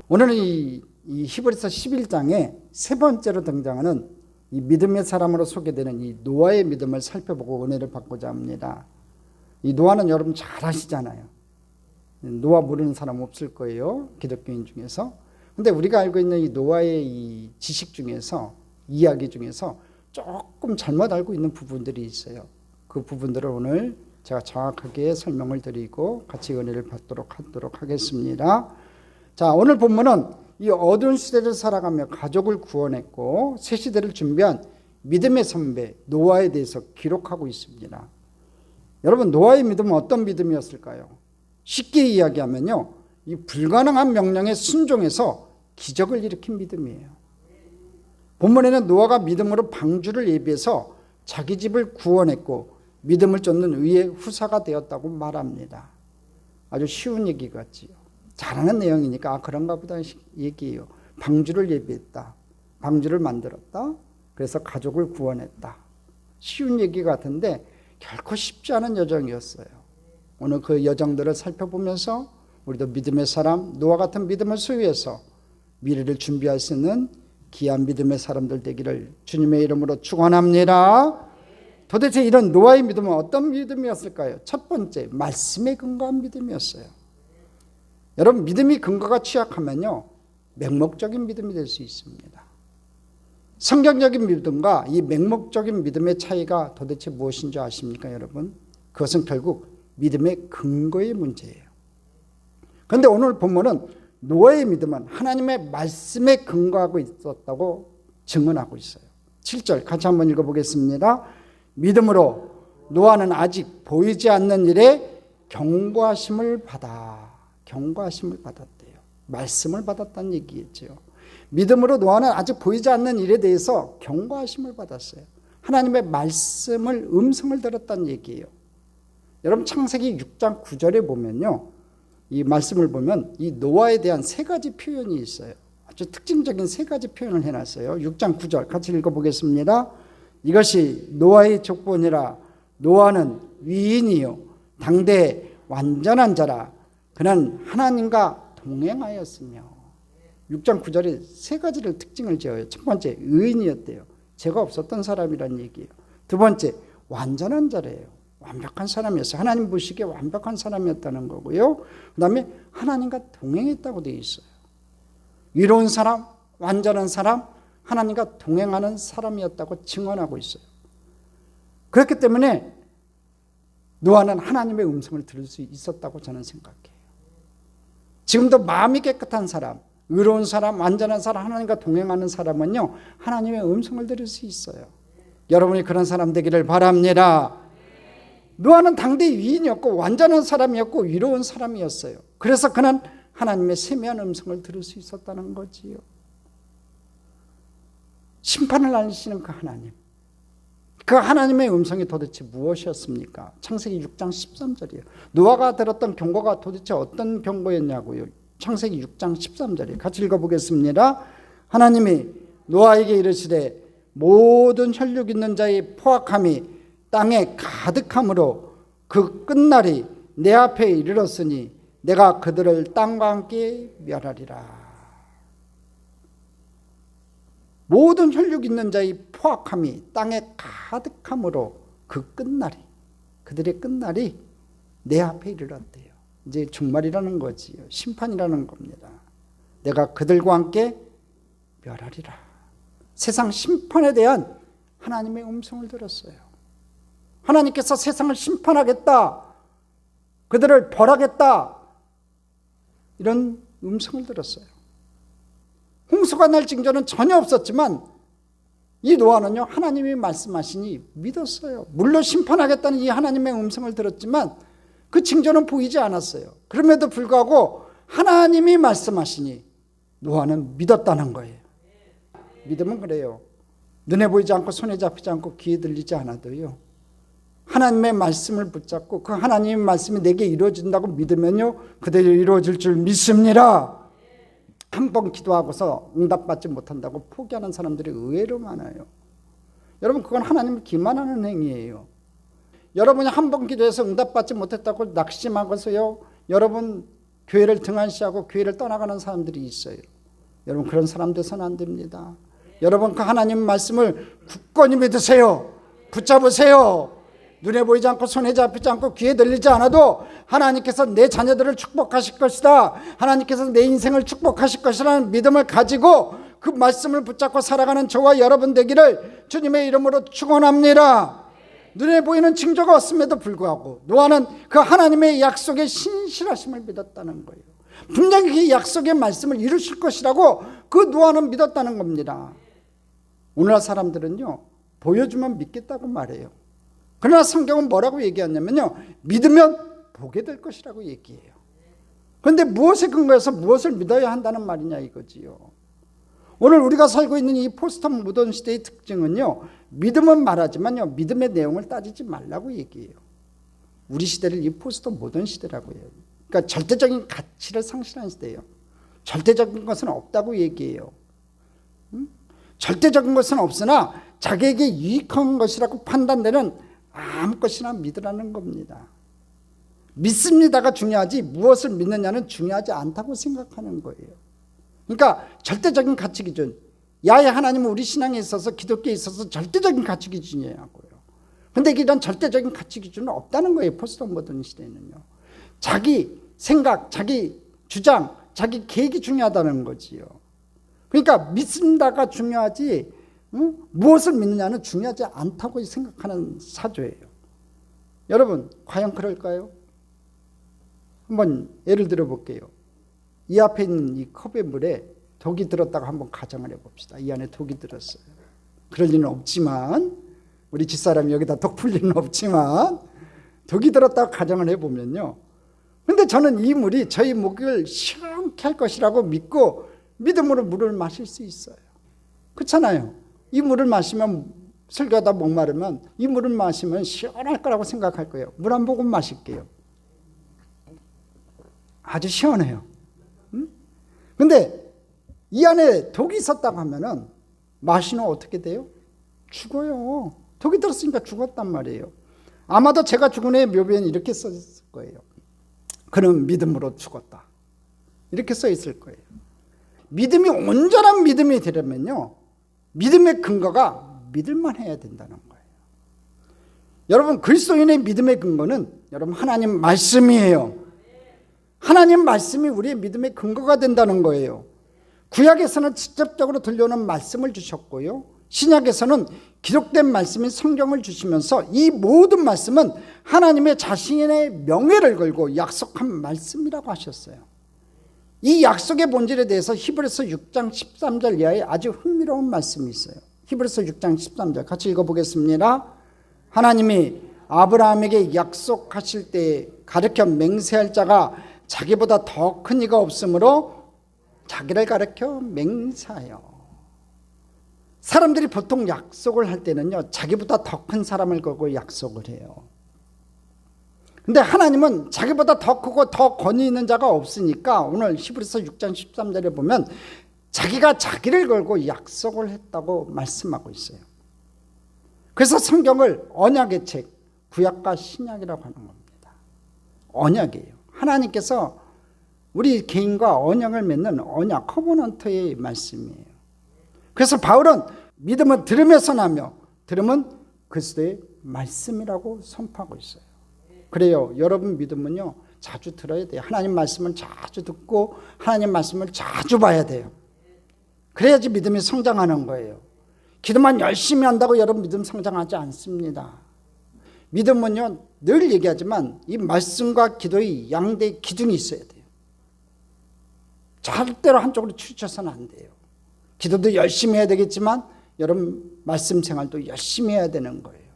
오늘은 이 히브리서 11장에 세 번째로 등장하는 이 믿음의 사람으로 소개되는 이 노아의 믿음을 살펴보고 은혜를 받고자 합니다. 이 노아는 여러분 잘 아시잖아요. 노아 모르는 사람 없을 거예요, 기독교인 중에서. 근데 우리가 알고 있는 이 노아의 이 지식 중에서, 이야기 중에서 조금 잘못 알고 있는 부분들이 있어요. 그 부분들을 오늘 제가 정확하게 설명을 드리고 같이 은혜를 받도록 하도록 하겠습니다. 자, 오늘 본문은 이 어두운 시대를 살아가며 가족을 구원했고 새 시대를 준비한 믿음의 선배 노아에 대해서 기록하고 있습니다. 여러분, 노아의 믿음은 어떤 믿음이었을까요? 쉽게 이야기하면요, 이 불가능한 명령에 순종해서 기적을 일으킨 믿음이에요. 본문에는 노아가 믿음으로 방주를 예비해서 자기 집을 구원했고 믿음을 쫓는 의의 후사가 되었다고 말합니다. 아주 쉬운 얘기 같지요. 잘하는 내용이니까 그런가 보다 얘기해요. 방주를 예비했다. 방주를 만들었다. 그래서 가족을 구원했다. 쉬운 얘기 같은데 결코 쉽지 않은 여정이었어요. 오늘 그 여정들을 살펴보면서 우리도 믿음의 사람, 노아 같은 믿음을 소유해서 미래를 준비할 수 있는 귀한 믿음의 사람들 되기를 주님의 이름으로 축원합니다. 도대체 이런 노아의 믿음은 어떤 믿음이었을까요? 첫 번째, 말씀에 근거한 믿음이었어요. 여러분, 믿음이 근거가 취약하면요, 맹목적인 믿음이 될 수 있습니다. 성경적인 믿음과 이 맹목적인 믿음의 차이가 도대체 무엇인 줄 아십니까, 여러분? 그것은 결국 믿음의 근거의 문제예요. 그런데 오늘 본문은 노아의 믿음은 하나님의 말씀에 근거하고 있었다고 증언하고 있어요. 7절 같이 한번 읽어보겠습니다. 믿음으로 노아는 아직 보이지 않는 일에 경고하심을 받았대요. 말씀을 받았다는 얘기겠죠. 믿음으로 노아는 아직 보이지 않는 일에 대해서 경고하심을 받았어요. 하나님의 말씀을, 음성을 들었다는 얘기예요. 여러분, 창세기 6장 9절에 보면요, 이 말씀을 보면 이 노아에 대한 세 가지 표현이 있어요. 아주 특징적인 세 가지 표현을 해놨어요. 6장 9절 같이 읽어보겠습니다. 이것이 노아의 족보니라. 노아는 위인이요 당대 완전한 자라. 그는 하나님과 동행하였으며. 6장 9절에 세 가지를 특징을 지어요. 첫 번째, 의인이었대요. 죄가 없었던 사람이란 얘기예요. 두 번째, 완전한 자래요. 완벽한 사람이었어요. 하나님 보시기에 완벽한 사람이었다는 거고요. 그 다음에 하나님과 동행했다고 되어 있어요. 위로운 사람, 완전한 사람, 하나님과 동행하는 사람이었다고 증언하고 있어요. 그렇기 때문에 노아는 하나님의 음성을 들을 수 있었다고 저는 생각해요. 지금도 마음이 깨끗한 사람, 의로운 사람, 완전한 사람, 하나님과 동행하는 사람은요, 하나님의 음성을 들을 수 있어요. 여러분이 그런 사람 되기를 바랍니다. 노아는 당대 위인이었고 완전한 사람이었고 위로운 사람이었어요. 그래서 그는 하나님의 세미한 음성을 들을 수 있었다는 거지요. 심판을 날리시는 그 하나님, 그 하나님의 음성이 도대체 무엇이었습니까? 창세기 6장 13절이에요. 노아가 들었던 경고가 도대체 어떤 경고였냐고요. 창세기 6장 13절이에요. 같이 읽어보겠습니다. 하나님이 노아에게 이르시되 모든 혈육 있는 자의 포악함이 땅에 가득함으로 그 끝날이 내 앞에 이르렀으니 내가 그들을 땅과 함께 멸하리라. 모든 혈육 있는 자의 포악함이 땅에 가득함으로 그 끝날이, 그들의 끝날이 내 앞에 이르렀대요. 이제 종말이라는 거지요. 심판이라는 겁니다. 내가 그들과 함께 멸하리라. 세상 심판에 대한 하나님의 음성을 들었어요. 하나님께서 세상을 심판하겠다, 그들을 벌하겠다, 이런 음성을 들었어요. 홍수가 날 징조는 전혀 없었지만 이 노아는요, 하나님이 말씀하시니 믿었어요. 물론 심판하겠다는 이 하나님의 음성을 들었지만 그 징조는 보이지 않았어요. 그럼에도 불구하고 하나님이 말씀하시니 노아는 믿었다는 거예요. 믿음은 그래요. 눈에 보이지 않고 손에 잡히지 않고 귀에 들리지 않아도요, 하나님의 말씀을 붙잡고 그 하나님의 말씀이 내게 이루어진다고 믿으면요, 그대로 이루어질 줄 믿습니다. 한 번 기도하고서 응답받지 못한다고 포기하는 사람들이 의외로 많아요. 여러분, 그건 하나님을 기만하는 행위예요. 여러분이 한 번 기도해서 응답받지 못했다고 낙심하고서요, 여러분 교회를 등한시하고 교회를 떠나가는 사람들이 있어요. 여러분 그런 사람 돼서는 안 됩니다. 여러분 그 하나님 말씀을 굳건히 믿으세요. 붙잡으세요. 눈에 보이지 않고 손에 잡히지 않고 귀에 들리지 않아도 하나님께서 내 자녀들을 축복하실 것이다. 하나님께서 내 인생을 축복하실 것이라는 믿음을 가지고 그 말씀을 붙잡고 살아가는 저와 여러분 되기를 주님의 이름으로 축원합니다. 눈에 보이는 징조가 없음에도 불구하고 노아는 그 하나님의 약속의 신실하심을 믿었다는 거예요. 분명히 그 약속의 말씀을 이루실 것이라고 그 노아는 믿었다는 겁니다. 오늘날 사람들은요, 보여주면 믿겠다고 말해요. 그러나 성경은 뭐라고 얘기하냐면요, 믿으면 보게 될 것이라고 얘기해요. 그런데 무엇에 근거해서 무엇을 믿어야 한다는 말이냐 이거지요. 오늘 우리가 살고 있는 이 포스트 모던 시대의 특징은요, 믿음은 말하지만요, 믿음의 내용을 따지지 말라고 얘기해요. 우리 시대를 이 포스트 모던 시대라고 해요. 그러니까 절대적인 가치를 상실한 시대예요. 절대적인 것은 없다고 얘기해요. 절대적인 것은 없으나 자기에게 유익한 것이라고 판단되는 아무 것이나 믿으라는 겁니다. 믿습니다가 중요하지 무엇을 믿느냐는 중요하지 않다고 생각하는 거예요. 그러니까 절대적인 가치 기준, 야훼 하나님은 우리 신앙에 있어서 기독교에 있어서 절대적인 가치 기준이라고요. 그런데 이런 절대적인 가치 기준은 없다는 거예요. 포스트 모던 시대에는요. 자기 생각, 자기 주장, 자기 계획이 중요하다는 거지요. 그러니까 믿습니다가 중요하지 무엇을 믿느냐는 중요하지 않다고 생각하는 사조예요. 여러분 과연 그럴까요? 한번 예를 들어 볼게요. 이 앞에 있는 이 컵의 물에 독이 들었다고 한번 가정을 해봅시다. 이 안에 독이 들었어요. 그럴 리는 없지만, 우리 집사람이 여기다 독 풀 리는 없지만 독이 들었다고 가정을 해보면요, 근데 저는 이 물이 저희 목을 시원케 할 것이라고 믿고 믿음으로 물을 마실 수 있어요. 그렇잖아요. 이 물을 마시면, 설교하다 목마르면 이 물을 마시면 시원할 거라고 생각할 거예요. 물 한 모금 마실게요. 아주 시원해요. 근데 이 안에 독이 있었다고 하면은 마시면 어떻게 돼요? 죽어요. 독이 들었으니까 죽었단 말이에요. 아마도 제가 죽은 후에 묘비에는 이렇게 써 있을 거예요. 그는 믿음으로 죽었다. 이렇게 써 있을 거예요. 믿음이 온전한 믿음이 되려면요, 믿음의 근거가 믿을만 해야 된다는 거예요. 여러분 그리스도인의 믿음의 근거는 여러분 하나님 말씀이에요. 하나님 말씀이 우리의 믿음의 근거가 된다는 거예요. 구약에서는 직접적으로 들려오는 말씀을 주셨고요, 신약에서는 기록된 말씀인 성경을 주시면서 이 모든 말씀은 하나님의 자신의 명예를 걸고 약속한 말씀이라고 하셨어요. 이 약속의 본질에 대해서 히브리서 6장 13절 이하에 아주 흥미로운 말씀이 있어요. 히브리서 6장 13절 같이 읽어보겠습니다. 하나님이 아브라함에게 약속하실 때 가르쳐 맹세할 자가 자기보다 더 큰 이가 없으므로 자기를 가르쳐 맹세하여. 사람들이 보통 약속을 할 때는요, 자기보다 더 큰 사람을 걸고 약속을 해요. 근데 하나님은 자기보다 더 크고 더 권위 있는 자가 없으니까 오늘 히브리서 6장 13절에 보면 자기가 자기를 걸고 약속을 했다고 말씀하고 있어요. 그래서 성경을 언약의 책, 구약과 신약이라고 하는 겁니다. 언약이에요. 하나님께서 우리 개인과 언약을 맺는 언약, 커버넌트의 말씀이에요. 그래서 바울은 믿음은 들음에서 나며 들음은 그리스도의 말씀이라고 선포하고 있어요. 그래요. 여러분 믿음은요, 자주 들어야 돼요. 하나님 말씀을 자주 듣고 하나님 말씀을 자주 봐야 돼요. 그래야지 믿음이 성장하는 거예요. 기도만 열심히 한다고 여러분 믿음 성장하지 않습니다. 믿음은요, 늘 얘기하지만 이 말씀과 기도의 양대 기둥이 있어야 돼요. 절대로 한쪽으로 치우쳐서는 안 돼요. 기도도 열심히 해야 되겠지만 여러분 말씀 생활도 열심히 해야 되는 거예요.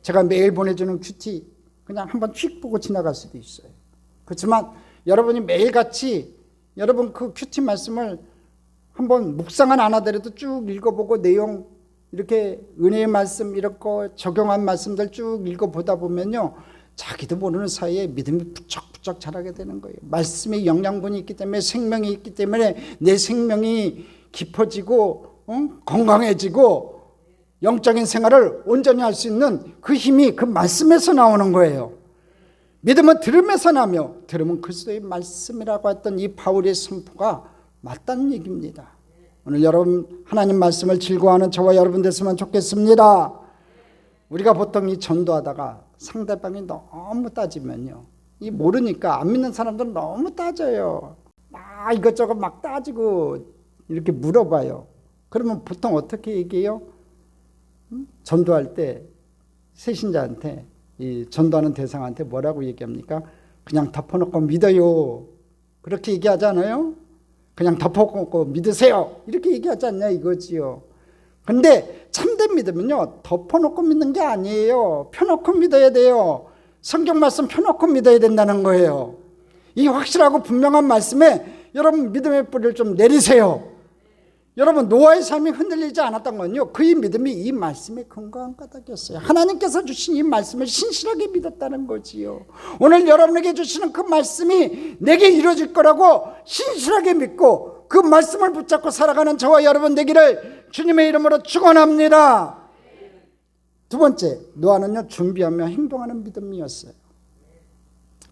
제가 매일 보내주는 큐티 그냥 한번 휙 보고 지나갈 수도 있어요. 그렇지만 여러분이 매일같이 여러분 그 큐티 말씀을 한번 묵상은 안 하더라도 쭉 읽어보고 내용 이렇게 은혜의 말씀 이런 거 적용한 말씀들 쭉 읽어보다 보면요, 자기도 모르는 사이에 믿음이 부쩍부쩍 자라게 되는 거예요. 말씀에 영양분이 있기 때문에, 생명이 있기 때문에 내 생명이 깊어지고 건강해지고 영적인 생활을 온전히 할 수 있는 그 힘이 그 말씀에서 나오는 거예요. 믿음은 들음에서 나며 들음은 그리스도의 말씀이라고 했던 이 바울의 선포가 맞다는 얘기입니다. 오늘 여러분 하나님 말씀을 즐거워하는 저와 여러분 됐으면 좋겠습니다. 우리가 보통 이 전도하다가 상대방이 너무 따지면요, 이 모르니까 안 믿는 사람들은 너무 따져요. 막 이것저것 막 따지고 이렇게 물어봐요. 그러면 보통 어떻게 얘기해요? 전도할 때 새신자한테, 이 전도하는 대상한테 뭐라고 얘기합니까? 그냥 덮어놓고 믿어요. 그렇게 얘기하잖아요. 그냥 덮어놓고 믿으세요. 이렇게 얘기하지 않냐 이거지요. 근데 참된 믿음은요, 덮어놓고 믿는 게 아니에요. 펴놓고 믿어야 돼요. 성경 말씀 펴놓고 믿어야 된다는 거예요. 이 확실하고 분명한 말씀에 여러분 믿음의 뿌리를 좀 내리세요. 여러분 노아의 삶이 흔들리지 않았던 건요, 그의 믿음이 이 말씀에 근거한 까닭이었어요. 하나님께서 주신 이 말씀을 신실하게 믿었다는 거지요. 오늘 여러분에게 주시는 그 말씀이 내게 이루어질 거라고 신실하게 믿고 그 말씀을 붙잡고 살아가는 저와 여러분 되기를 주님의 이름으로 축원합니다. 두 번째, 노아는요 준비하며 행동하는 믿음이었어요.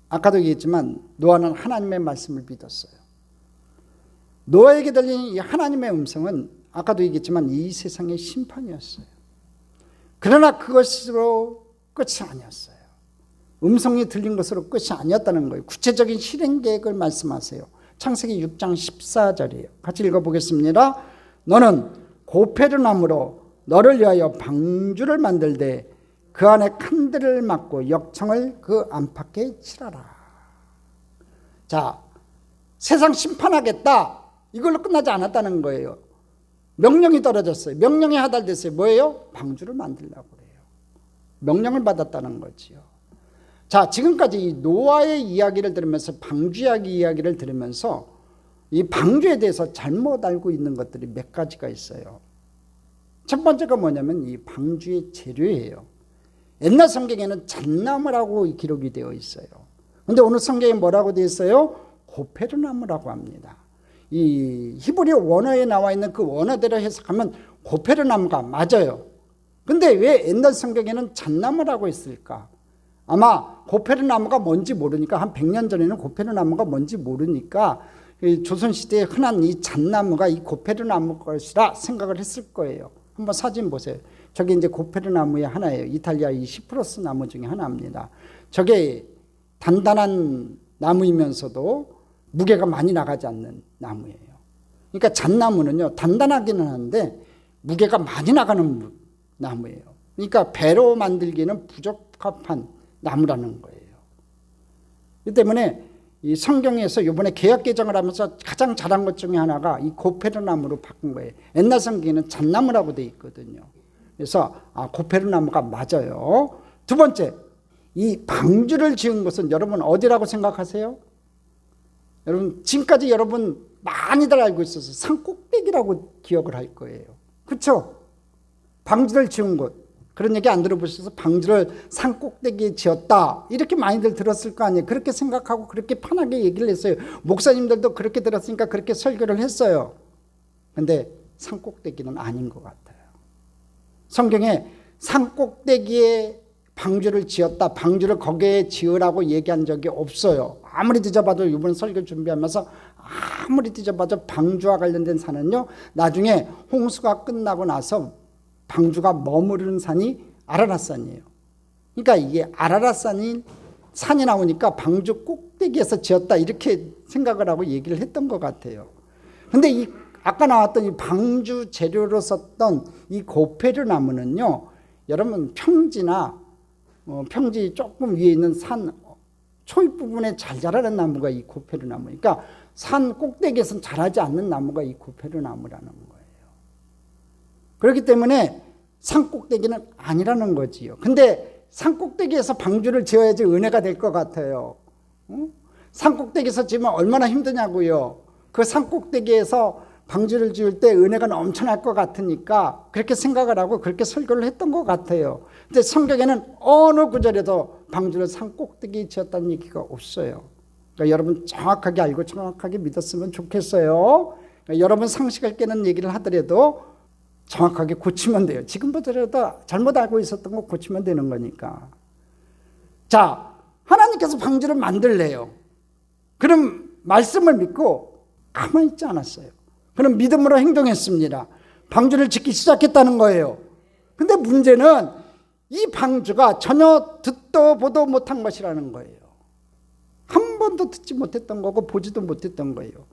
아까도 얘기했지만 노아는 하나님의 말씀을 믿었어요. 노아에게 들린 이 하나님의 음성은 아까도 얘기했지만 이 세상의 심판이었어요. 그러나 그것으로 끝이 아니었어요. 음성이 들린 것으로 끝이 아니었다는 거예요. 구체적인 실행 계획을 말씀하세요. 창세기 6장 14절이에요. 같이 읽어보겠습니다. 너는 고페르나무로 너를 위하여 방주를 만들되 그 안에 칸들을 막고 역청을 그 안팎에 칠하라. 자, 세상 심판하겠다, 이걸로 끝나지 않았다는 거예요. 명령이 떨어졌어요. 명령이 하달됐어요. 뭐예요? 방주를 만들려고 그래요. 명령을 받았다는 거지요. 자, 지금까지 이 노아의 이야기를 들으면서, 방주 이야기를 들으면서 이 방주에 대해서 잘못 알고 있는 것들이 몇 가지가 있어요. 첫 번째가 뭐냐면 이 방주의 재료예요. 옛날 성경에는 잣나무라고 기록이 되어 있어요. 그런데 오늘 성경에 뭐라고 되어 있어요? 고페르나무라고 합니다. 이 히브리 원어에 나와 있는 그 원어대로 해석하면 고페르나무가 맞아요. 근데 왜 옛날 성경에는 잣나무라고 했을까? 아마 고페르나무가 뭔지 모르니까, 한 100년 전에는 고페르나무가 뭔지 모르니까 조선시대에 흔한 이 잣나무가 이 고페르나무 것이라 생각을 했을 거예요. 한번 사진 보세요. 저게 이제 고페르나무의 하나예요. 이탈리아 이 시프러스 나무 중에 하나입니다. 저게 단단한 나무이면서도 무게가 많이 나가지 않는 나무예요. 그러니까 잣나무는요 단단하기는 한데 무게가 많이 나가는 나무예요. 그러니까 배로 만들기는 부적합한 나무라는 거예요. 이 때문에 이 성경에서 이번에 개역 개정을 하면서 가장 잘한 것 중에 하나가 이 고페르나무로 바꾼 거예요. 옛날 성경에는 잣나무라고 되어 있거든요. 그래서 고페르나무가 맞아요. 두 번째, 이 방주를 지은 것은 여러분 어디라고 생각하세요? 여러분 지금까지 여러분 많이들 알고 있어서 산꼭대기라고 기억을 할 거예요. 그렇죠? 방주를 지은 곳, 그런 얘기 안 들어보셔서 방주를 산꼭대기에 지었다 이렇게 많이들 들었을 거 아니에요. 그렇게 생각하고 그렇게 편하게 얘기를 했어요. 목사님들도 그렇게 들었으니까 그렇게 설교를 했어요. 근데 산꼭대기는 아닌 것 같아요. 성경에 산꼭대기에 방주를 지었다, 방주를 거기에 지으라고 얘기한 적이 없어요. 아무리 뒤져봐도 이번 설교 준비하면서 아무리 뒤져봐도 방주와 관련된 산은요 나중에 홍수가 끝나고 나서 방주가 머무르는 산이 아라랏산이에요. 그러니까 이게 아라랏산이 산이 나오니까 방주 꼭대기에서 지었다 이렇게 생각을 하고 얘기를 했던 것 같아요. 근데 이 아까 나왔던 이 방주 재료로 썼던 이 고페르 나무는요 여러분 평지나 평지 조금 위에 있는 산 초입 부분에 잘 자라는 나무가 이 고페르 나무. 그러니까 산 꼭대기에서는 자라지 않는 나무가 이 고페르 나무라는 거예요. 그렇기 때문에 산 꼭대기는 아니라는 거지요. 근데 산 꼭대기에서 방주를 지어야지 은혜가 될 것 같아요. 산 꼭대기에서 지으면 얼마나 힘드냐고요. 그 산 꼭대기에서 방주를 지을 때 은혜가 넘쳐날 것 같으니까 그렇게 생각을 하고 그렇게 설교를 했던 것 같아요. 근데 성경에는 어느 구절에도 방주를 산 꼭대기에 지었다는 얘기가 없어요. 그러니까 여러분 정확하게 알고 정확하게 믿었으면 좋겠어요. 그러니까 여러분 상식을 깨는 얘기를 하더라도 정확하게 고치면 돼요. 지금부터라도 잘못 알고 있었던 거 고치면 되는 거니까. 자, 하나님께서 하나님께서 방주를 만들래요. 그럼 말씀을 믿고 가만히 있지 않았어요. 그럼 믿음으로 행동했습니다. 방주를 짓기 시작했다는 거예요. 근데 문제는 이 방주가 전혀 듣도 보도 못한 것이라는 거예요. 한 번도 듣지 못했던 거고 보지도 못했던 거예요.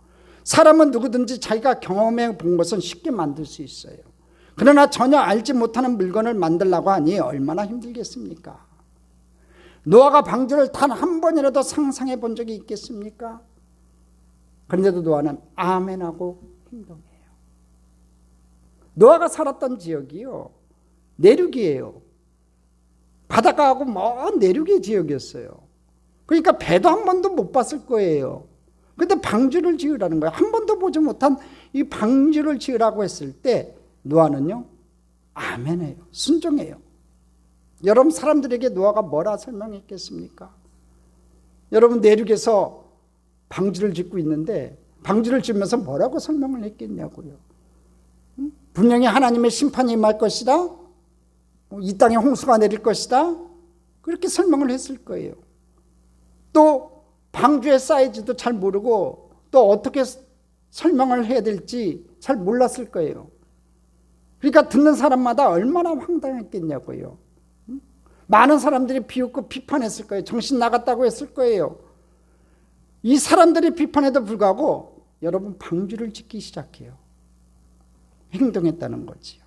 사람은 누구든지 자기가 경험해 본 것은 쉽게 만들 수 있어요. 그러나 전혀 알지 못하는 물건을 만들려고 하니 얼마나 힘들겠습니까? 노아가 방주를 단 한 번이라도 상상해 본 적이 있겠습니까? 그런데도 노아는 아멘하고 행동해요. 노아가 살았던 지역이요, 내륙이에요. 바닷가하고 먼 내륙의 지역이었어요. 그러니까 배도 한 번도 못 봤을 거예요. 근데 방주를 지으라는 거예요. 한 번도 보지 못한 이 방주를 지으라고 했을 때 노아는요, 아멘해요. 순종해요. 여러분, 사람들에게 노아가 뭐라 설명했겠습니까? 여러분, 내륙에서 방주를 짓고 있는데 방주를 지으면서 뭐라고 설명을 했겠냐고요. 분명히 하나님의 심판이 임할 것이다, 이 땅에 홍수가 내릴 것이다, 그렇게 설명을 했을 거예요. 또 방주의 사이즈도 잘 모르고 또 어떻게 설명을 해야 될지 잘 몰랐을 거예요. 그러니까 듣는 사람마다 얼마나 황당했겠냐고요. 많은 사람들이 비웃고 비판했을 거예요. 정신 나갔다고 했을 거예요. 이 사람들이 비판에도 불구하고 여러분, 방주를 짓기 시작해요. 행동했다는 거지요.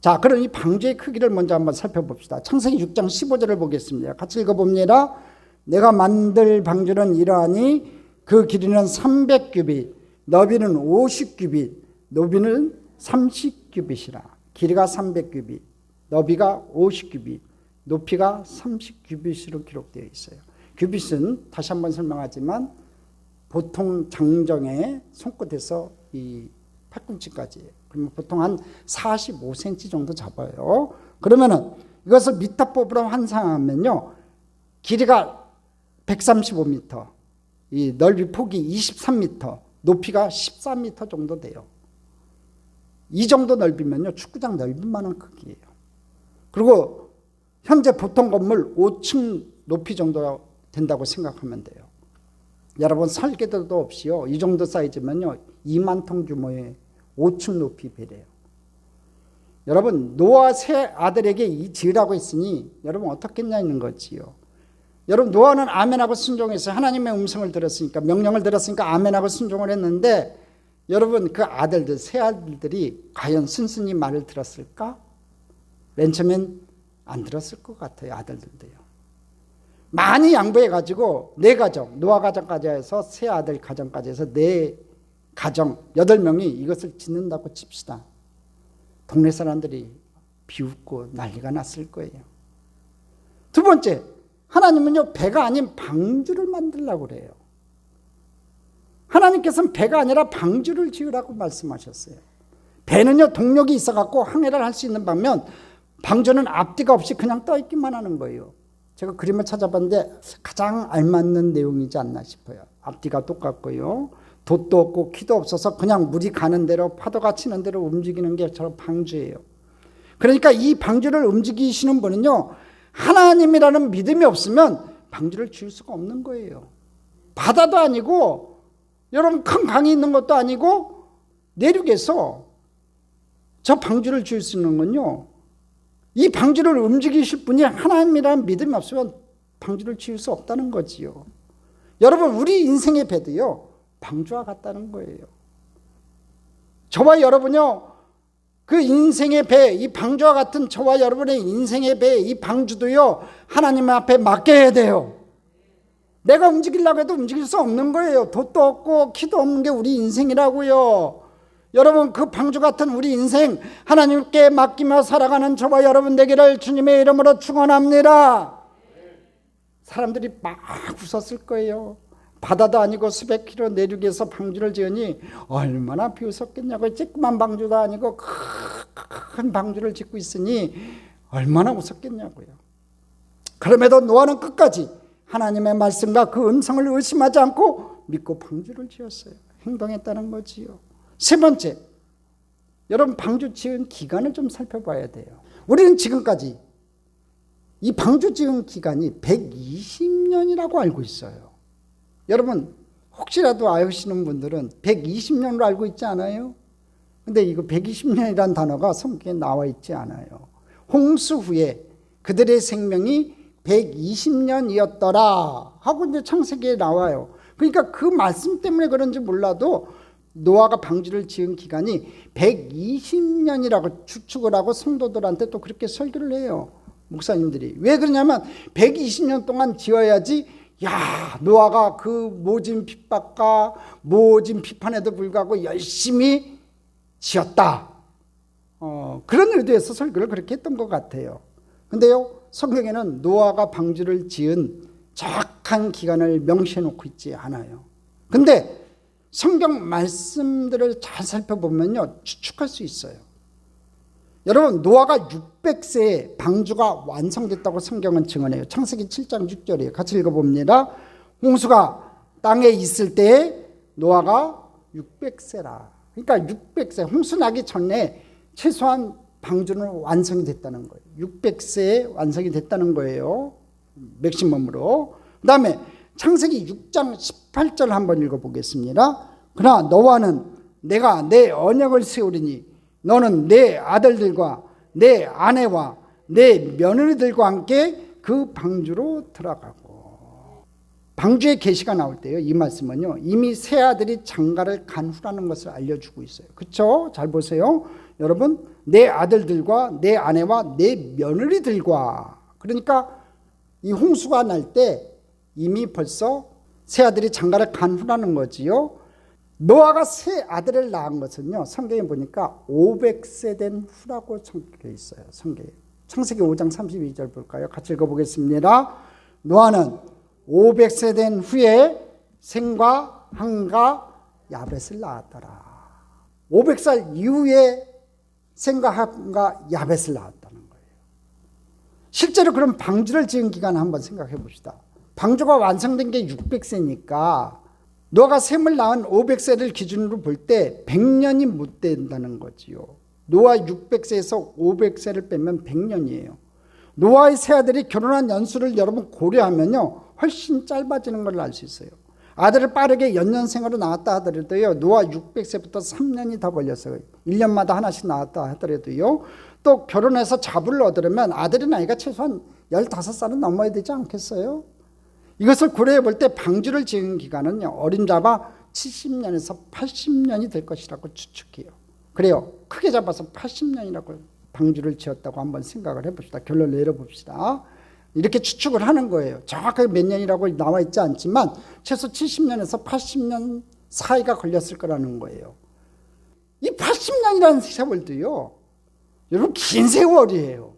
자, 그럼 이 방주의 크기를 먼저 한번 살펴봅시다. 창세기 6장 15절을 보겠습니다. 같이 읽어봅니다. 내가 만들 방주는 이러하니 그 길이는 300규빗, 너비는 50규빗, 높이는 30규빗이라. 길이가 300규빗, 너비가 50규빗, 높이가 30규빗으로 기록되어 있어요. 규빗은 다시 한번 설명하지만 보통 장정의 손끝에서 이 팔꿈치까지예요. 그러면 보통 한 45cm 정도 잡아요. 그러면은 이것을 미터법으로 환산하면요, 길이가 135m, 이 넓이 폭이 23m, 높이가 14m 정도 돼요. 이 정도 넓이면요, 축구장 넓이만한 크기예요. 그리고 현재 보통 건물 5층 높이 정도 된다고 생각하면 돼요. 여러분, 설계도도 없이요, 이 정도 사이즈면요 2만 톤 규모의 5층 높이 배래요. 여러분, 노아 세 아들에게 이 지으라고 했으니 여러분 어떻겠냐는 거지요. 여러분, 노아는 아멘하고 순종했어요. 하나님의 음성을 들었으니까, 명령을 들었으니까 아멘하고 순종을 했는데, 여러분, 그 아들들, 세 아들들이 과연 순순히 말을 들었을까? 맨 처음엔 안 들었을 것 같아요. 아들들도요. 많이 양보해가지고 네 가정, 노아 가정까지 해서 세 아들 가정까지 해서 네 가정 8명이 이것을 짓는다고 칩시다. 동네 사람들이 비웃고 난리가 났을 거예요. 두 번째, 하나님은요, 배가 아닌 방주를 만들려고 그래요. 하나님께서는 배가 아니라 방주를 지으라고 말씀하셨어요. 배는요, 동력이 있어갖고 항해를 할 수 있는 반면 방주는 앞뒤가 없이 그냥 떠 있기만 하는 거예요. 제가 그림을 찾아봤는데 가장 알맞는 내용이지 않나 싶어요. 앞뒤가 똑같고요, 돛도 없고 키도 없어서 그냥 물이 가는 대로, 파도가 치는 대로 움직이는 게 저런 방주예요. 그러니까 이 방주를 움직이시는 분은요, 하나님이라는 믿음이 없으면 방주를 지을 수가 없는 거예요. 바다도 아니고, 여러분, 큰 강이 있는 것도 아니고, 내륙에서 저 방주를 지을 수 있는 건요, 이 방주를 움직이실 분이 하나님이라는 믿음이 없으면 방주를 지을 수 없다는 거지요. 여러분, 우리 인생의 배도요, 방주와 같다는 거예요. 저와 여러분요, 그 인생의 배, 이 방주와 같은 저와 여러분의 인생의 배, 이 방주도요, 하나님 앞에 맡겨야 돼요. 내가 움직이려고 해도 움직일 수 없는 거예요. 돛도 없고 키도 없는 게 우리 인생이라고요. 여러분, 그 방주 같은 우리 인생 하나님께 맡기며 살아가는 저와 여러분 되기를 주님의 이름으로 축원합니다. 사람들이 막 웃었을 거예요. 바다도 아니고 수백 킬로 내륙에서 방주를 지으니 얼마나 비웃었겠냐고요. 쬐끄만 방주도 아니고 큰 방주를 짓고 있으니 얼마나 웃었겠냐고요. 그럼에도 노아는 끝까지 하나님의 말씀과 그 음성을 의심하지 않고 믿고 방주를 지었어요. 행동했다는 거지요. 세 번째, 여러분, 방주 지은 기간을 좀 살펴봐야 돼요. 우리는 지금까지 이 방주 지은 기간이 120년이라고 알고 있어요. 여러분 혹시라도 아시는 분들은 120년으로 알고 있지 않아요? 근데 이거 120년이라는 단어가 성경에 나와 있지 않아요. 홍수 후에 그들의 생명이 120년이었더라 하고 이제 창세기에 나와요. 그러니까 그 말씀 때문에 그런지 몰라도 노아가 방주를 지은 기간이 120년이라고 추측을 하고 성도들한테 또 그렇게 설교를 해요. 목사님들이. 왜 그러냐면 120년 동안 지어야지 노아가 그 모진 핍박과 모진 비판에도 불구하고 열심히 지었다. 그런 의도에서 설교를 그렇게 했던 것 같아요. 근데요, 성경에는 노아가 방주를 지은 정확한 기간을 명시해 놓고 있지 않아요. 근데 성경 말씀들을 잘 살펴보면요, 추측할 수 있어요. 여러분, 노아가 600세에 방주가 완성됐다고 성경은 증언해요. 창세기 7장 6절이에요. 같이 읽어봅니다. 홍수가 땅에 있을 때에 노아가 600세라. 그러니까 600세, 홍수 나기 전에 최소한 방주는 완성이 됐다는 거예요. 600세에 완성이 됐다는 거예요. 맥시멈으로. 그 다음에 창세기 6장 18절 한번 읽어보겠습니다. 그러나 너와는 내가 내 언약을 세우리니 너는 내 아들들과 내 아내와 내 며느리들과 함께 그 방주로 들어가고. 방주의 계시가 나올 때요, 이 말씀은요, 이미 새 아들이 장가를 간 후라는 것을 알려주고 있어요. 그렇죠? 잘 보세요. 여러분, 내 아들들과 내 아내와 내 며느리들과. 그러니까 이 홍수가 날 때 이미 벌써 새 아들이 장가를 간 후라는 거지요. 노아가 새 아들을 낳은 것은요, 성경에 보니까 500세 된 후라고 적혀 있어요. 성경에. 창세기 5장 32절 볼까요? 같이 읽어보겠습니다. 노아는 500세 된 후에 셈과 함과 야벳을 낳았더라. 500살 이후에 셈과 함과 야벳을 낳았다는 거예요. 실제로 그럼 방주를 지은 기간을 한번 생각해 봅시다. 방주가 완성된 게 600세니까 노아가 셈을 낳은 500세를 기준으로 볼 때 100년이 못 된다는 거지요. 노아 600세에서 500세를 빼면 100년이에요. 노아의 세 아들이 결혼한 연수를 여러분 고려하면요, 훨씬 짧아지는 걸 알 수 있어요. 아들을 빠르게 연년생으로 낳았다 하더라도요, 노아 600세부터 3년이 더 걸렸어요. 1년마다 하나씩 낳았다 하더라도요. 또 결혼해서 자부를 얻으려면 아들의 나이가 최소한 15살은 넘어야 되지 않겠어요? 이것을 고려해 볼 때 방주를 지은 기간은요, 어림잡아 70년에서 80년이 될 것이라고 추측해요. 그래요. 크게 잡아서 80년이라고 방주를 지었다고 한번 생각을 해봅시다. 결론을 내려봅시다. 이렇게 추측을 하는 거예요. 정확하게 몇 년이라고 나와 있지 않지만 최소 70년에서 80년 사이가 걸렸을 거라는 거예요. 이 80년이라는 세월도요, 여러분 긴 세월이에요.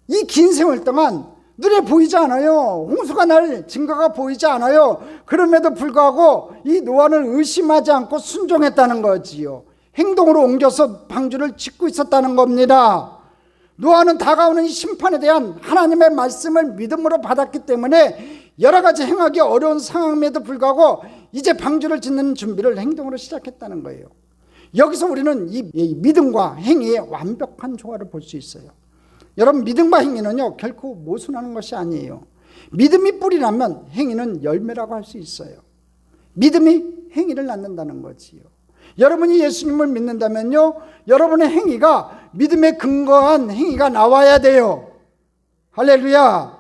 이 긴 세월 동안 눈에 보이지 않아요. 홍수가 날 증거가 보이지 않아요. 그럼에도 불구하고 이 노아는 의심하지 않고 순종했다는 거지요. 행동으로 옮겨서 방주를 짓고 있었다는 겁니다. 노아는 다가오는 이 심판에 대한 하나님의 말씀을 믿음으로 받았기 때문에 여러 가지 행하기 어려운 상황임에도 불구하고 이제 방주를 짓는 준비를 행동으로 시작했다는 거예요. 여기서 우리는 이 믿음과 행위의 완벽한 조화를 볼 수 있어요. 여러분, 믿음과 행위는요, 결코 모순하는 것이 아니에요. 믿음이 뿌리라면 행위는 열매라고 할 수 있어요. 믿음이 행위를 낳는다는 거지요. 여러분이 예수님을 믿는다면요, 여러분의 행위가 믿음에 근거한 행위가 나와야 돼요. 할렐루야.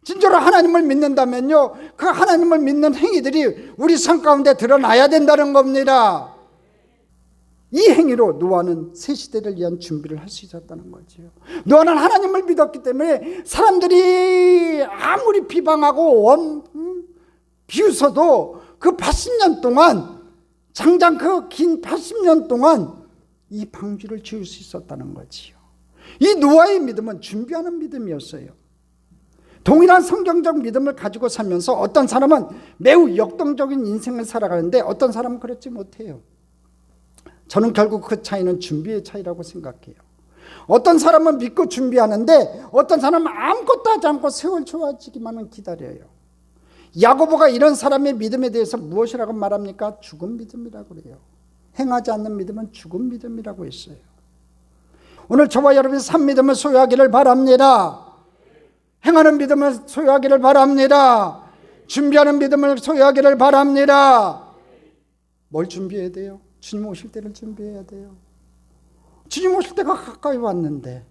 진짜로 하나님을 믿는다면요, 그 하나님을 믿는 행위들이 우리 삶 가운데 드러나야 된다는 겁니다. 이 행위로 노아는 새 시대를 위한 준비를 할 수 있었다는 거죠. 노아는 하나님을 믿었기 때문에 사람들이 아무리 비방하고 비웃어도 그 80년 동안, 장장 그 긴 80년 동안 이 방주를 지을 수 있었다는 거지요. 이 노아의 믿음은 준비하는 믿음이었어요. 동일한 성경적 믿음을 가지고 살면서 어떤 사람은 매우 역동적인 인생을 살아가는데 어떤 사람은 그렇지 못해요. 저는 결국 그 차이는 준비의 차이라고 생각해요. 어떤 사람은 믿고 준비하는데 어떤 사람은 아무것도 하지 않고 세월 좋아지기만은 기다려요. 야고보가 이런 사람의 믿음에 대해서 무엇이라고 말합니까? 죽은 믿음이라고 그래요. 행하지 않는 믿음은 죽은 믿음이라고 했어요. 오늘 저와 여러분이 산 믿음을 소유하기를 바랍니다. 행하는 믿음을 소유하기를 바랍니다. 준비하는 믿음을 소유하기를 바랍니다. 뭘 준비해야 돼요? 주님 오실 때를 준비해야 돼요. 주님 오실 때가 가까이 왔는데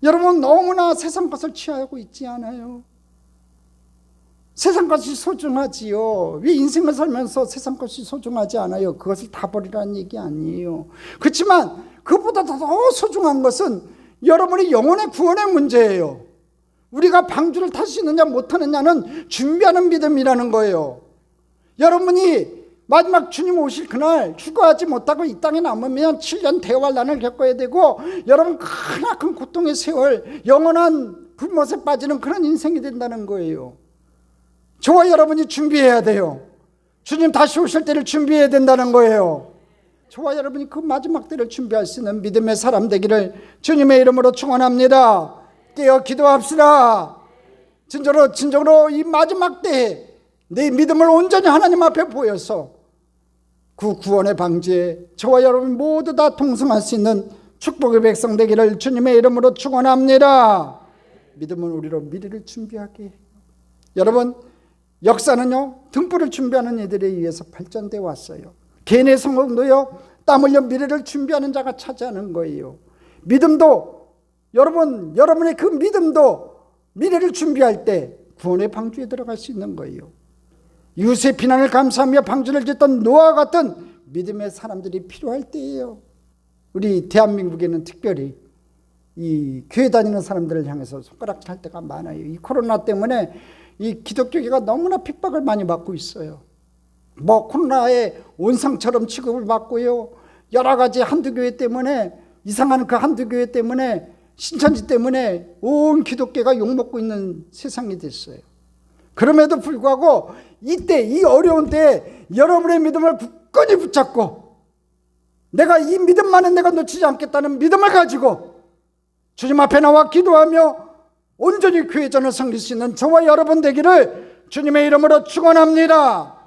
여러분 너무나 세상 것을 취하고 있지 않아요? 세상 것이 소중하지요. 왜 인생을 살면서 세상 것이 소중하지 않아요? 그것을 다 버리라는 얘기 아니에요. 그렇지만 그보다 더 소중한 것은 여러분의 영혼의 구원의 문제예요. 우리가 방주를 탈 수 있느냐 못하느냐는 준비하는 믿음이라는 거예요. 여러분이 마지막 주님 오실 그날 휴거하지 못하고 이 땅에 남으면 7년 대환란을 겪어야 되고 여러분 크나큰 고통의 세월, 영원한 불못에 빠지는 그런 인생이 된다는 거예요. 저와 여러분이 준비해야 돼요. 주님 다시 오실 때를 준비해야 된다는 거예요. 저와 여러분이 그 마지막 때를 준비할 수 있는 믿음의 사람 되기를 주님의 이름으로 축원합니다. 깨어 기도합시다. 진정으로 이 마지막 때에 내 믿음을 온전히 하나님 앞에 보여서 그 구원의 방주에 저와 여러분 모두 다 동승할 수 있는 축복의 백성 되기를 주님의 이름으로 축원합니다. 믿음은 우리로 미래를 준비하게 해요. 여러분 역사는요 등불을 준비하는 이들에 의해서 발전되어 왔어요. 개인의 성공도요 땀 흘려 미래를 준비하는 자가 차지하는 거예요. 믿음도 여러분의 그 믿음도 미래를 준비할 때 구원의 방주에 들어갈 수 있는 거예요. 이웃의 비난을 감수하며 방주를 짓던 노아와 같은 믿음의 사람들이 필요할 때예요. 우리 대한민국에는 특별히 이 교회 다니는 사람들을 향해서 손가락 찰 때가 많아요. 이 코로나 때문에 이 기독교계가 너무나 핍박을 많이 받고 있어요. 코로나의 온상처럼 취급을 받고요. 여러 가지 한두 교회 때문에 이상한 그 한두 교회 때문에 신천지 때문에 온 기독교가 욕먹고 있는 세상이 됐어요. 그럼에도 불구하고 이때 이 어려운 때에 여러분의 믿음을 굳건히 붙잡고 내가 이 믿음만은 내가 놓치지 않겠다는 믿음을 가지고 주님 앞에 나와 기도하며 온전히 교회전을 섬길 수 있는 저와 여러분 되기를 주님의 이름으로 축원합니다.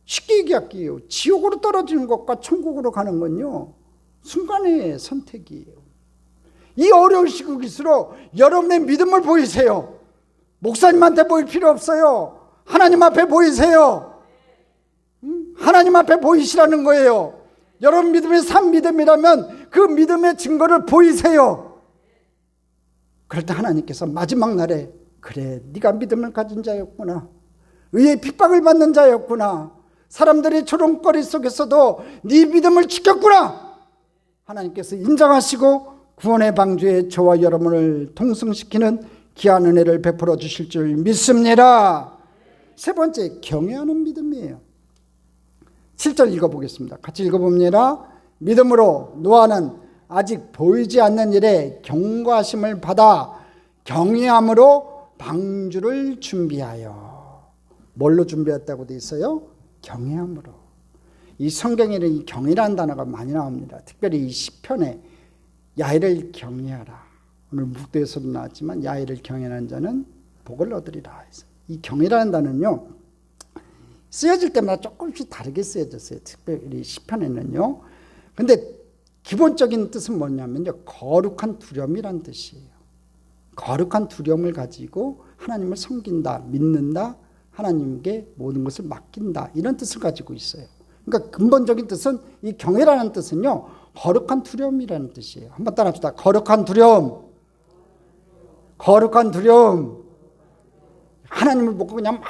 쉽게 얘기할게요. 지옥으로 떨어지는 것과 천국으로 가는 건요 순간의 선택이에요. 이 어려운 시국일수록 여러분의 믿음을 보이세요. 목사님한테 보일 필요 없어요. 하나님 앞에 보이세요. 하나님 앞에 보이시라는 거예요. 여러분 믿음이 산 믿음이라면 그 믿음의 증거를 보이세요. 그럴 때 하나님께서 마지막 날에 그래 네가 믿음을 가진 자였구나. 의의 핍박을 받는 자였구나. 사람들이 조롱거리 속에서도 네 믿음을 지켰구나. 하나님께서 인정하시고 구원의 방주에 저와 여러분을 동승시키는 귀한 은혜를 베풀어 주실 줄 믿습니다. 세 번째, 경외하는 믿음이에요. 7절 읽어보겠습니다. 같이 읽어봅니다. 믿음으로 노아는 아직 보이지 않는 일에 경고하심을 받아 경외함으로 방주를 준비하여. 뭘로 준비했다고 돼 있어요? 경외함으로. 이 성경에는 이 경외라는 단어가 많이 나옵니다. 특별히 이 시편에 야훼를 경외하라. 오늘 묵도에서도 나왔지만 야훼를 경외하는 자는 복을 얻으리라 해서 이 경외라는 단어는요 쓰여질 때마다 조금씩 다르게 쓰여졌어요. 특별히 시편에는요. 근데 기본적인 뜻은 뭐냐면요 거룩한 두려움이란 뜻이에요. 거룩한 두려움을 가지고 하나님을 섬긴다, 믿는다, 하나님께 모든 것을 맡긴다 이런 뜻을 가지고 있어요. 그러니까 근본적인 뜻은 이 경외라는 뜻은요 거룩한 두려움이라는 뜻이에요. 한번 따라합시다. 거룩한 두려움. 거룩한 두려움. 하나님을 보고 그냥 막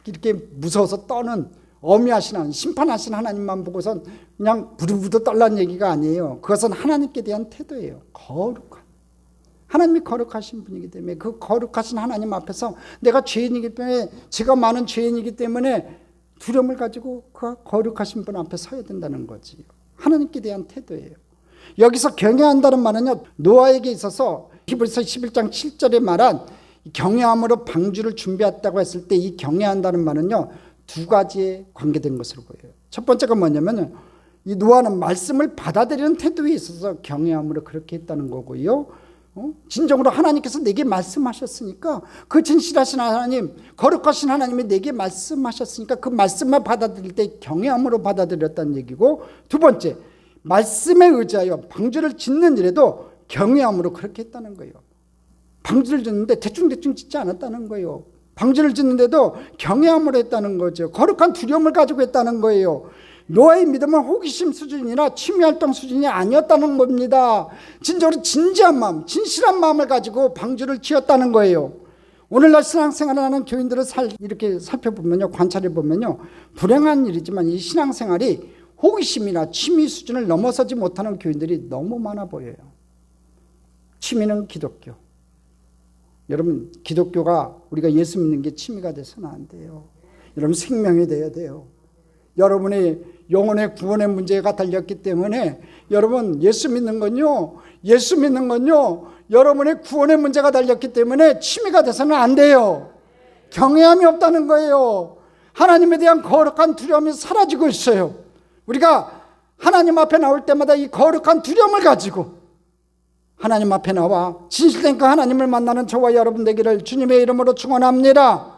이렇게 무서워서 떠는 어미하신 하나님, 심판하신 하나님만 보고선 그냥 부들부들 떨라는 얘기가 아니에요. 그것은 하나님께 대한 태도예요. 거룩한. 하나님이 거룩하신 분이기 때문에 그 거룩하신 하나님 앞에서 내가 죄인이기 때문에 제가 많은 죄인이기 때문에 두려움을 가지고 그 거룩하신 분 앞에 서야 된다는 거지. 하나님께 대한 태도예요. 여기서 경외한다는 말은요 노아에게 있어서 히브리서 11장 7절에 말한 경외함으로 방주를 준비했다고 했을 때 이 경외한다는 말은요 두 가지에 관계된 것으로 보여요. 첫 번째가 뭐냐면 이 노아는 말씀을 받아들이는 태도에 있어서 경외함으로 그렇게 했다는 거고요. 진정으로 하나님께서 내게 말씀하셨으니까 그 진실하신 하나님, 거룩하신 하나님이 내게 말씀하셨으니까 그 말씀만 받아들일 때 경외함으로 받아들였다는 얘기고, 두 번째 말씀에 의지하여 방주를 짓는 일에도 경외함으로 그렇게 했다는 거예요. 방주를 짓는데 대충대충 짓지 않았다는 거예요. 방주를 짓는데도 경외함으로 했다는 거죠. 거룩한 두려움을 가지고 했다는 거예요. 노아의 믿음은 호기심 수준이나 취미활동 수준이 아니었다는 겁니다. 진정으로 진지한 마음, 진실한 마음을 가지고 방주를 지었다는 거예요. 오늘날 신앙생활을 하는 교인들을 이렇게 살펴보면요, 관찰해보면요, 불행한 일이지만 이 신앙생활이 호기심이나 취미 수준을 넘어서지 못하는 교인들이 너무 많아 보여요. 취미는 기독교. 여러분, 기독교가 우리가 예수 믿는 게 취미가 돼서는 안 돼요. 여러분, 생명이 돼야 돼요. 여러분의 영혼의 구원의 문제가 달렸기 때문에 여러분, 예수 믿는 건요, 여러분의 구원의 문제가 달렸기 때문에 취미가 돼서는 안 돼요. 경외함이 없다는 거예요. 하나님에 대한 거룩한 두려움이 사라지고 있어요. 우리가 하나님 앞에 나올 때마다 이 거룩한 두려움을 가지고 하나님 앞에 나와 진실된 그 하나님을 만나는 저와 여러분 되기를 주님의 이름으로 축원합니다.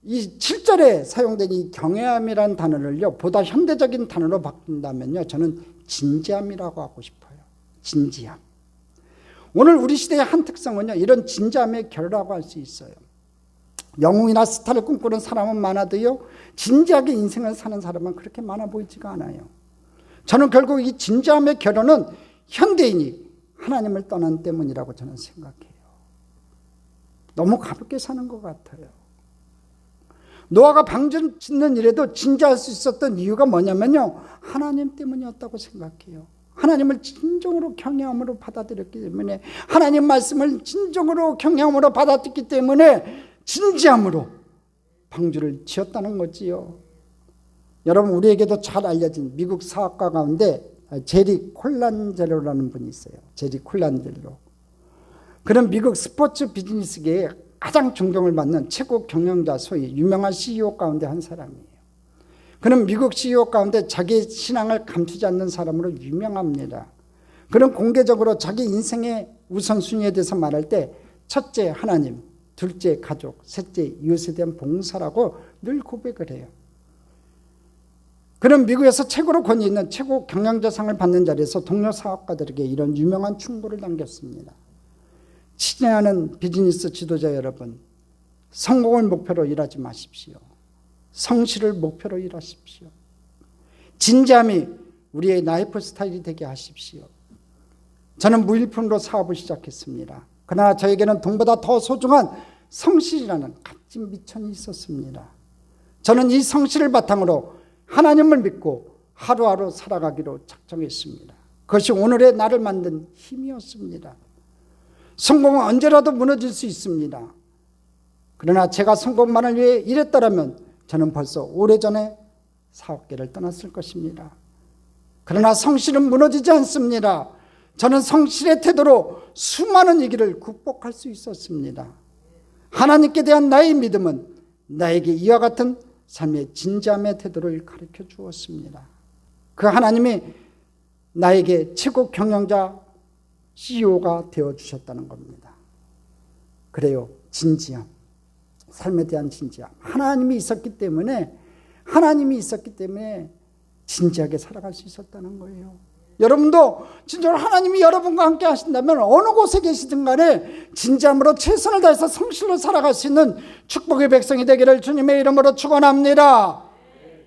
이 7절에 사용된 이 경외함이라는 단어를요, 보다 현대적인 단어로 바꾼다면요, 저는 진지함이라고 하고 싶어요. 진지함. 오늘 우리 시대의 한 특성은요, 이런 진지함의 결이라고 할 수 있어요. 영웅이나 스타를 꿈꾸는 사람은 많아도요, 진지하게 인생을 사는 사람은 그렇게 많아 보이지가 않아요. 저는 결국 이 진지함의 결혼은 현대인이 하나님을 떠난 때문이라고 저는 생각해요. 너무 가볍게 사는 것 같아요. 노아가 방주 짓는 일에도 진지할 수 있었던 이유가 뭐냐면요, 하나님 때문이었다고 생각해요. 하나님을 진정으로 경외함으로 받아들였기 때문에, 하나님 말씀을 진정으로 경외함으로 받아들였기 때문에 진지함으로 방주를 지었다는 거지요. 여러분, 우리에게도 잘 알려진 미국 사학가 가운데 제리 콜란젤로라는 분이 있어요. 제리 콜란젤로. 그는 미국 스포츠 비즈니스계에 가장 존경을 받는 최고 경영자, 소위 유명한 CEO 가운데 한 사람이에요. 그는 미국 CEO 가운데 자기 신앙을 감추지 않는 사람으로 유명합니다. 그는 공개적으로 자기 인생의 우선순위에 대해서 말할 때 첫째 하나님, 둘째 가족, 셋째 이웃에 대한 봉사라고 늘 고백을 해요. 그는 미국에서 최고로 권위 있는 최고 경영자상을 받는 자리에서 동료 사업가들에게 이런 유명한 충고를 남겼습니다. 친애하는 비즈니스 지도자 여러분, 성공을 목표로 일하지 마십시오. 성실을 목표로 일하십시오. 진지함이 우리의 라이프 스타일이 되게 하십시오. 저는 무일푼으로 사업을 시작했습니다. 그러나 저에게는 돈보다 더 소중한 성실이라는 값진 미천이 있었습니다. 저는 이 성실을 바탕으로 하나님을 믿고 하루하루 살아가기로 작정했습니다. 그것이 오늘의 나를 만든 힘이었습니다. 성공은 언제라도 무너질 수 있습니다. 그러나 제가 성공만을 위해 일했더라면 저는 벌써 오래전에 사업계를 떠났을 것입니다. 그러나 성실은 무너지지 않습니다. 저는 성실의 태도로 수많은 위기를 극복할 수 있었습니다. 하나님께 대한 나의 믿음은 나에게 이와 같은 삶의 진지함의 태도를 가르쳐 주었습니다. 그 하나님이 나에게 최고 경영자 CEO가 되어주셨다는 겁니다. 그래요, 진지함, 삶에 대한 진지함. 하나님이 있었기 때문에 진지하게 살아갈 수 있었다는 거예요. 여러분도 진짜로 하나님이 여러분과 함께 하신다면 어느 곳에 계시든 간에 진지함으로 최선을 다해서 성실로 살아갈 수 있는 축복의 백성이 되기를 주님의 이름으로 축원합니다.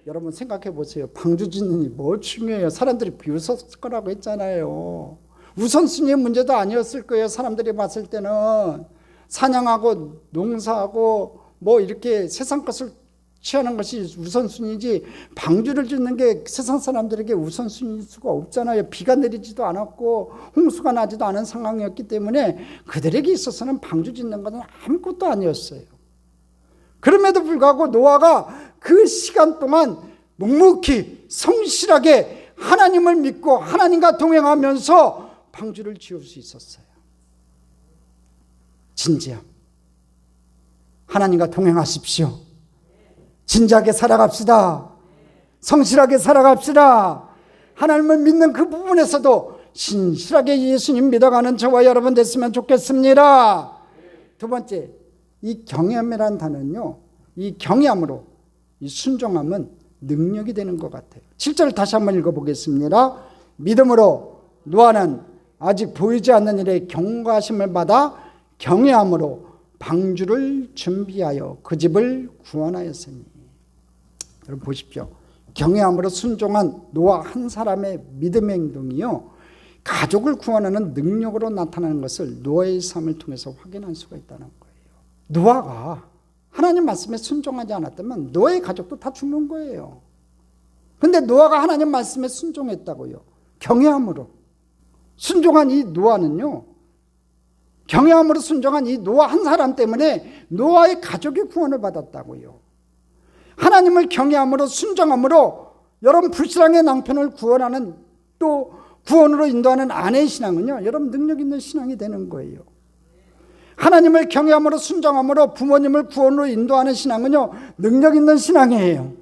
여러분 생각해 보세요. 방주 짓는 이 뭐 중요해요? 사람들이 비웃었을 거라고 했잖아요. 우선순위의 문제도 아니었을 거예요. 사람들이 봤을 때는 사냥하고 농사하고 뭐 이렇게 세상 것을 취하는 것이 우선순위지, 방주를 짓는 게 세상 사람들에게 우선순위일 수가 없잖아요. 비가 내리지도 않았고 홍수가 나지도 않은 상황이었기 때문에 그들에게 있어서는 방주 짓는 것은 아무것도 아니었어요. 그럼에도 불구하고 노아가 그 시간 동안 묵묵히 성실하게 하나님을 믿고 하나님과 동행하면서 방주를 지을 수 있었어요. 진지함. 하나님과 동행하십시오. 진지하게 살아갑시다. 성실하게 살아갑시다. 하나님을 믿는 그 부분에서도 신실하게 예수님 믿어가는 저와 여러분 됐으면 좋겠습니다. 두 번째, 이 경외함이라는 단어는요, 이 경외함으로 이 순종함은 능력이 되는 것 같아요. 7절을 다시 한번 읽어보겠습니다. 믿음으로 노아는 아직 보이지 않는 일에 경고하심을 받아 경외함으로 방주를 준비하여 그 집을 구원하였으니. 여러분 보십시오. 경외함으로 순종한 노아 한 사람의 믿음의 행동이요, 가족을 구원하는 능력으로 나타나는 것을 노아의 삶을 통해서 확인할 수가 있다는 거예요. 노아가 하나님 말씀에 순종하지 않았다면 노아의 가족도 다 죽는 거예요. 그런데 노아가 하나님 말씀에 순종했다고요. 경외함으로 순종한 이 노아는요, 경외함으로 순종한 이 노아 한 사람 때문에 노아의 가족이 구원을 받았다고요. 하나님을 경외함으로 순종함으로 여러분 불신앙의 남편을 구원하는, 또 구원으로 인도하는 아내의 신앙은요, 여러분 능력 있는 신앙이 되는 거예요. 하나님을 경외함으로 순종함으로 부모님을 구원으로 인도하는 신앙은요, 능력 있는 신앙이에요.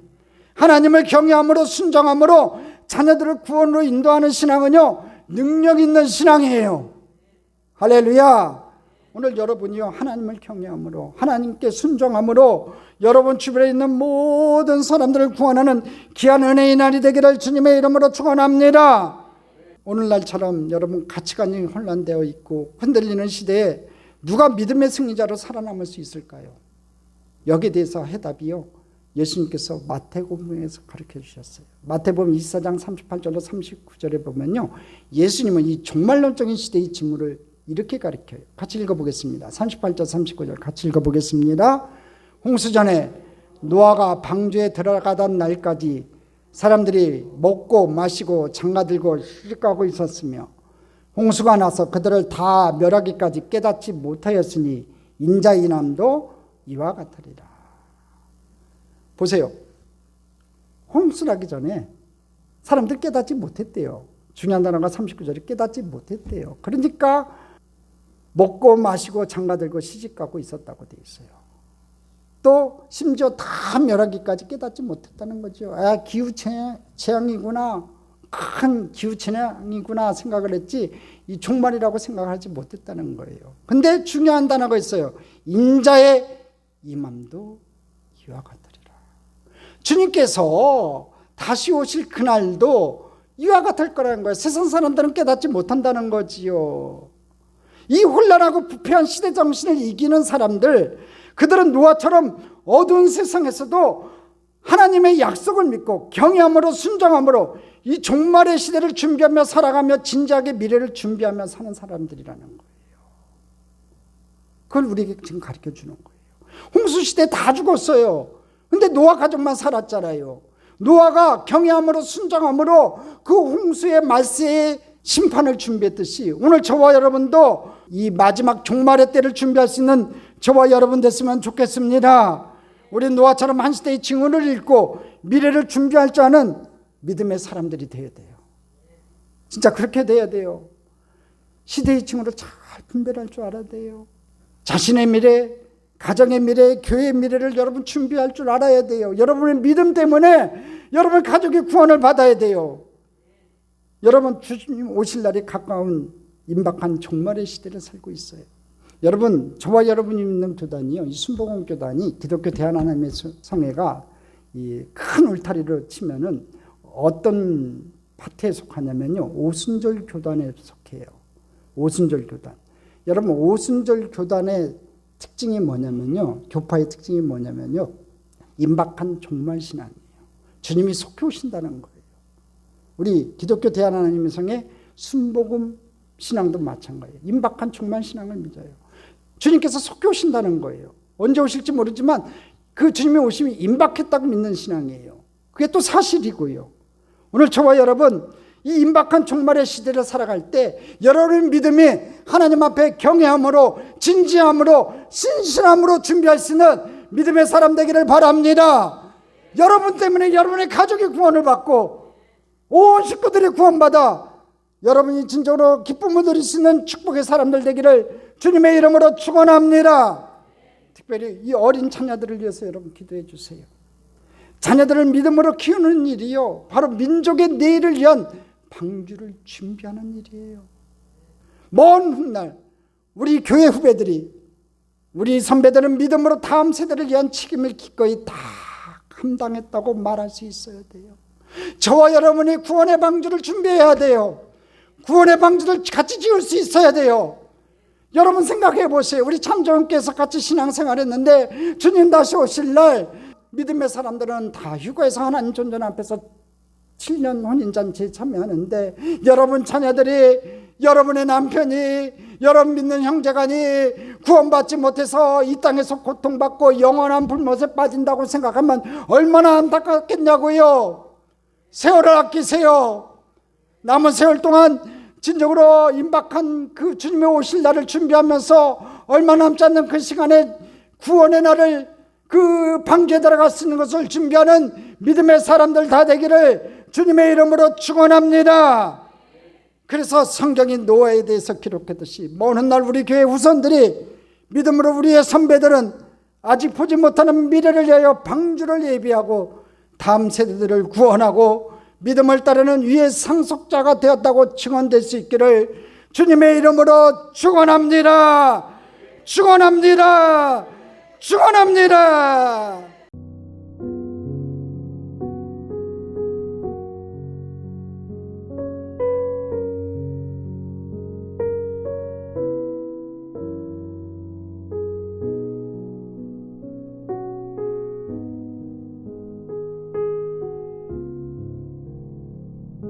하나님을 경외함으로 순종함으로 자녀들을 구원으로 인도하는 신앙은요, 능력 있는 신앙이에요. 할렐루야. 오늘 여러분이요, 하나님을 경외함으로, 하나님께 순종함으로 여러분 주변에 있는 모든 사람들을 구원하는 귀한 은혜의 날이 되기를 주님의 이름으로 축원합니다. 오늘날처럼 여러분 가치관이 혼란되어 있고 흔들리는 시대에 누가 믿음의 승리자로 살아남을 수 있을까요? 여기에 대해서 해답이요, 예수님께서 마태복음에서 가르쳐 주셨어요. 마태복음 24장 38절로 39절에 보면요, 예수님은 이 종말론적인 시대의 징후를 이렇게 가르쳐요. 같이 읽어보겠습니다. 38절 39절 같이 읽어보겠습니다. 홍수전에 노아가 방주에 들어가던 날까지 사람들이 먹고 마시고 장가들고 시집가고 있었으며 홍수가 나서 그들을 다 멸하기까지 깨닫지 못하였으니 인자의 남도 이와 같으리라. 보세요. 홍수나기 전에 사람들 깨닫지 못했대요. 중요한 단어가 39절에 깨닫지 못했대요. 그러니까 먹고 마시고 장가들고 시집가고 있었다고 되어 있어요. 또 심지어 다 멸하기까지 깨닫지 못했다는 거죠. 아, 기후재앙이구나, 큰 기후재앙이구나 생각을 했지 이 종말이라고 생각하지 못했다는 거예요. 근데 중요한 단어가 있어요. 인자의 임함도 이와 같으리라. 주님께서 다시 오실 그날도 이와 같을 거라는 거예요. 세상 사람들은 깨닫지 못한다는 거지요. 이 혼란하고 부패한 시대 정신을 이기는 사람들, 그들은 노아처럼 어두운 세상에서도 하나님의 약속을 믿고 경외함으로 순종함으로 이 종말의 시대를 준비하며 살아가며 진지하게 미래를 준비하며 사는 사람들이라는 거예요. 그걸 우리에게 지금 가르쳐 주는 거예요. 홍수 시대 다 죽었어요. 근데 노아 가족만 살았잖아요. 노아가 경외함으로 순종함으로 그 홍수의 말세의 심판을 준비했듯이 오늘 저와 여러분도 이 마지막 종말의 때를 준비할 수 있는 저와 여러분 됐으면 좋겠습니다. 우리 노아처럼 한 시대의 징후를 읽고 미래를 준비할 줄 아는 믿음의 사람들이 되어야 돼요. 진짜 그렇게 돼야 돼요. 시대의 징후를 잘 분별할 줄 알아야 돼요. 자신의 미래, 가정의 미래, 교회의 미래를 여러분 준비할 줄 알아야 돼요. 여러분의 믿음 때문에 여러분 가족이 구원을 받아야 돼요. 여러분 주님 오실 날이 가까운 임박한 종말의 시대를 살고 있어요. 여러분, 저와 여러분이 있는 교단이요, 이 순복음 교단이 기독교 대한하나님의 성회가 이 큰 울타리로 치면은 어떤 파트에 속하냐면요, 오순절 교단에 속해요. 오순절 교단. 여러분, 오순절 교단의 특징이 뭐냐면요, 교파의 특징이 뭐냐면요, 임박한 종말 신앙이에요. 주님이 속해 오신다는 거예요. 우리 기독교 대한하나님의 성의 순복음 신앙도 마찬가지예요. 임박한 종말 신앙을 믿어요. 주님께서 속해 오신다는 거예요. 언제 오실지 모르지만 그 주님의 오심이 임박했다고 믿는 신앙이에요. 그게 또 사실이고요. 오늘 저와 여러분, 이 임박한 종말의 시대를 살아갈 때 여러분의 믿음이 하나님 앞에 경외함으로, 진지함으로, 신실함으로 준비할 수 있는 믿음의 사람 되기를 바랍니다. 여러분 때문에 여러분의 가족이 구원을 받고 온 식구들이 구원받아 여러분이 진정으로 기쁨을 누릴 수 있는 축복의 사람들 되기를 주님의 이름으로 축원합니다. 특별히 이 어린 자녀들을 위해서 여러분 기도해 주세요. 자녀들을 믿음으로 키우는 일이요, 바로 민족의 내일을 위한 방주를 준비하는 일이에요. 먼 훗날 우리 교회 후배들이, 우리 선배들은 믿음으로 다음 세대를 위한 책임을 기꺼이 다 감당했다고 말할 수 있어야 돼요. 저와 여러분이 구원의 방주를 준비해야 돼요. 구원의 방주를 같이 지을 수 있어야 돼요. 여러분 생각해 보세요. 우리 참조원께서 같이 신앙생활했는데 주님 다시 오실 날 믿음의 사람들은 다 휴가에서 하나님 존전 앞에서 7년 혼인잔치에 참여하는데, 여러분 자녀들이, 여러분의 남편이, 여러분 믿는 형제간이 구원받지 못해서 이 땅에서 고통받고 영원한 불못에 빠진다고 생각하면 얼마나 안타깝겠냐고요. 세월을 아끼세요. 남은 세월 동안 진정으로 임박한 그 주님의 오실 날을 준비하면서 얼마 남지 않는 그 시간에 구원의 날을, 그 방주에 들어갈 수 있는 것을 준비하는 믿음의 사람들 다 되기를 주님의 이름으로 축원합니다. 그래서 성경이 노아에 대해서 기록했듯이 먼 훗날 우리 교회 후손들이 믿음으로 우리의 선배들은 아직 보지 못하는 미래를 위하여 방주를 예비하고 다음 세대들을 구원하고 믿음을 따르는 위의 상속자가 되었다고 증언될 수 있기를 주님의 이름으로 축원합니다. 축원합니다. 축원합니다.